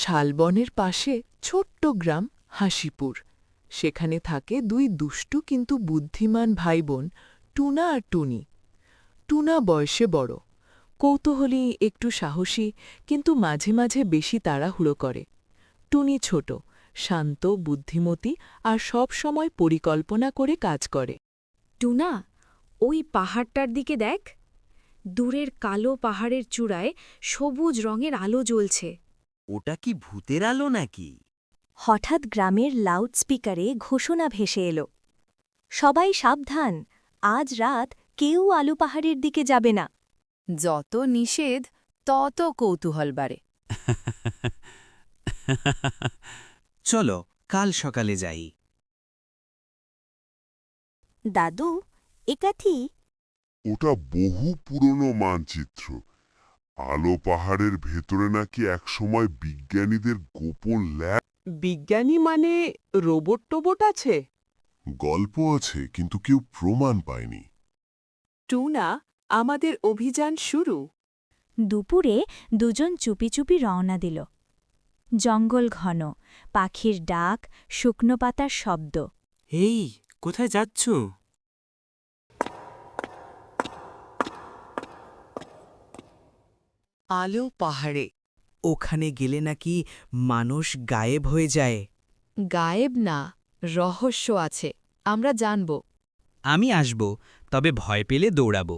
শালবনের পাশে ছোট্ট গ্রাম হাসিপুর। সেখানে থাকে দুই দুষ্টু কিন্তু বুদ্ধিমান ভাইবোন, টুনা আর টুনি। টুনা বয়সে বড়, কৌতূহলী, একটু সাহসী, কিন্তু মাঝে মাঝে বেশি তাড়াহুড়ো করে। টুনি ছোট, শান্ত, বুদ্ধিমতী আর সব সময় পরিকল্পনা করে কাজ করে। টুনা, ওই পাহাড়টার দিকে দেখ। দূরের কালো পাহাড়ের চূড়ায় সবুজ রঙের আলো জ্বলছে। ওটা কি ভূতের আলো নাকি? হঠাৎ গ্রামের লাউডস্পিকারে ঘোষণা ভেসে এলো, সবাই সাবধান, আজ রাত কেউ আলু পাহাড়ের দিকে যাবে না। যত নিষেধ তত কৌতূহল বাড়ে। চলো কাল সকালে যাই। দাদু, একাথি ওটা বহু পুরনো মানচিত্র। আলো পাহাড়ের ভেতরে নাকি একসময় বিজ্ঞানীদের গোপন ল্যাব। বিজ্ঞানী মানে রোবট টোবট আছে? গল্প আছে, কিন্তু কেউ প্রমাণ পায়নি। টুনা, আমাদের অভিযান শুরু। দুপুরে দুজন চুপি চুপি রওনা দিল। জঙ্গল ঘন, পাখির ডাক, শুকনো পাতার শব্দ। এই, কোথায় যাচ্ছ? আলো পাহাড়ে। ওখানে গেলে নাকি মানুষ গায়েব হয়ে যায়। গায়েব না, রহস্য আছে, আমরা জানব। আমি আসব, তবে ভয় পেলে দৌড়াবো।